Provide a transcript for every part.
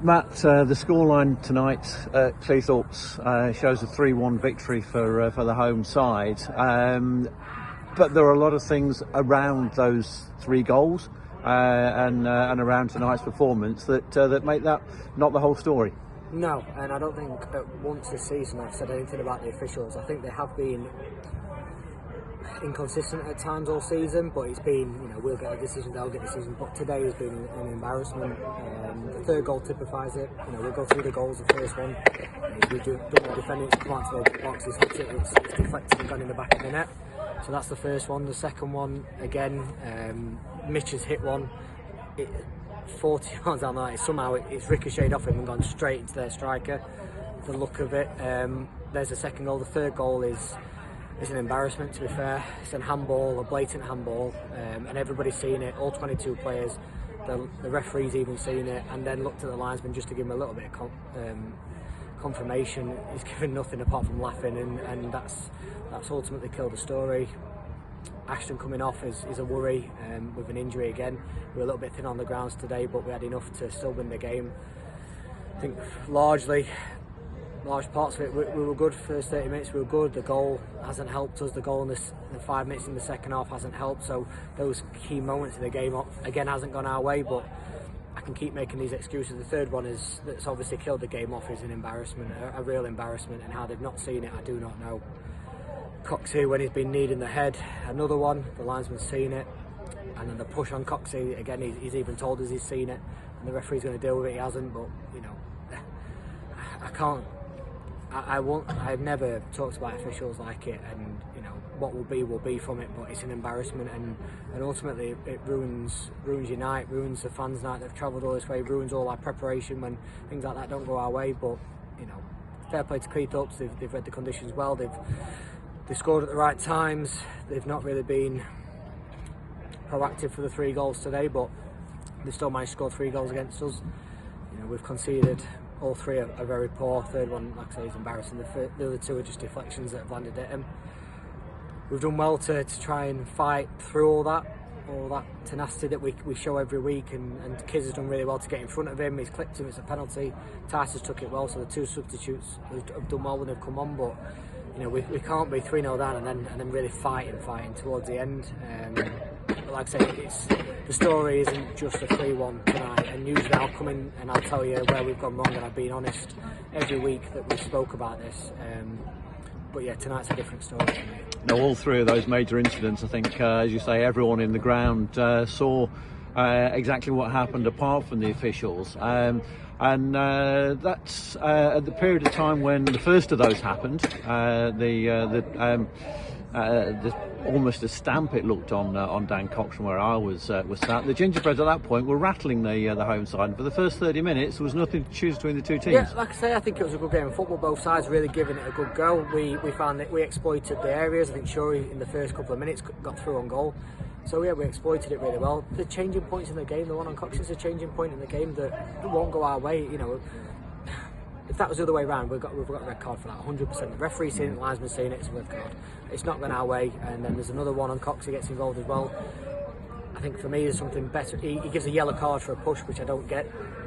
Matt, the scoreline tonight at Cleethorpes shows a 3-1 victory for the home side. But there are a lot of things around those 3 goals and around tonight's performance that make that not the whole story. No, and I don't think at once this season I've said anything about the officials. I think they have been inconsistent at times all season, but it's been, we'll get a decision, they'll get a decision. But today has been an embarrassment. The third goal typifies it. We'll go through the goals. The first one, we don't want defending to come out to the box. He's hit it. It's deflected and gone in the back of the net. So that's the first one. The second one, again, Mitch has hit one. 40 yards down there. Somehow it's ricocheted off him and gone straight into their striker. The look of it. There's the second goal. The third goal is an embarrassment, to be fair. It's a handball, a blatant handball, and everybody's seen it, all 22 players. The referee's even seen it, and then looked at the linesman just to give him a little bit of confirmation. He's given nothing apart from laughing, and that's ultimately killed the story. Ashton coming off is a worry with an injury again. We were a little bit thin on the grounds today, but we had enough to still win the game. I think large parts of it, we were good. First 30 minutes we were good. The goal hasn't helped us. The goal in the 5 minutes in the second half hasn't helped. So those key moments in the game again hasn't gone our way. But I can keep making these excuses. The third one that's obviously killed the game off is an embarrassment, a real embarrassment. And how they've not seen it, I do not know. Coxey, when he's been kneed in the head, another one. The linesman's seen it, and then the push on Coxey again. He's even told us he's seen it, and the referee's going to deal with it. He hasn't, but I can't. I've never talked about officials like it, and what will be from it. But it's an embarrassment, and ultimately it ruins your night, ruins the fans' night. They've travelled all this way, ruins all our preparation when things like that don't go our way. But fair play to Cleethorpes. They've read the conditions well. They've scored at the right times. They've not really been proactive for the 3 goals today, but they still managed to score 3 goals against us. We've conceded. All 3 are very poor. Third one, like I say, is embarrassing. The other 2 are just deflections that have landed at him. We've done well to try and fight through all that tenacity that we show every week, and Kiz has done really well to get in front of him. He's clipped him, it's a penalty. Tice took it well, so the 2 substitutes have done well when they've come on, but we can't be 3-0 down and then really fighting towards the end. But like I say, the story isn't just a 3-1 tonight, and usually I'll come in and I'll tell you where we've gone wrong, and I've been honest every week that we spoke about this. But yeah, tonight's a different story for me. Now, all 3 of those major incidents, I think, as you say, everyone in the ground saw exactly what happened apart from the officials. And that's at the period of time when the first of those happened. Almost a stamp it looked on Dan Cox from where I was sat. The Gingerbreads at that point were rattling the home side, and for the first 30 minutes there was nothing to choose between the 2 teams. Yeah, like I say, I think it was a good game of football. Both sides really giving it a good go. We found that we exploited the areas. I think Shuri in the first couple of minutes got through on goal. So yeah, we exploited it really well. The changing points in the game, the one on Cox is a changing point in the game that won't go our way. If that was the other way around, we've got a red card for that, 100%. The referee's seen it, the linesman's seen it, it's a red card. It's not going our way, and then there's another one on Cox who gets involved as well. I think for me there's something better. He gives a yellow card for a push, which I don't get.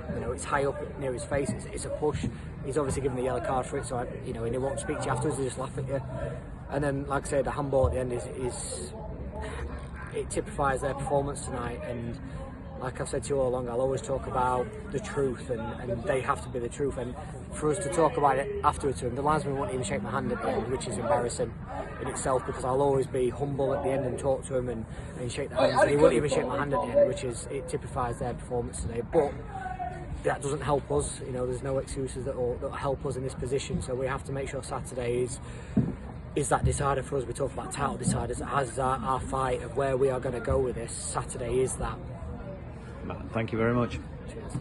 It's high up near his face, it's a push. He's obviously given the yellow card for it, so and he won't speak to you afterwards, he just laugh at you. And then, like I say, the handball at the end it typifies their performance tonight, and like I've said to you all along, I'll always talk about the truth, and they have to be the truth. And for us to talk about it afterwards to him, the linesman won't even shake my hand at the end, which is embarrassing in itself, because I'll always be humble at the end and talk to him and shake the hands. And he won't even shake my hand at the end, which typifies their performance today. But that doesn't help us. There's no excuses that'll help us in this position. So we have to make sure Saturday is that decider for us. We talk about title deciders as our fight of where we are going to go with this. Saturday is that. Matt, thank you very much. Cheers.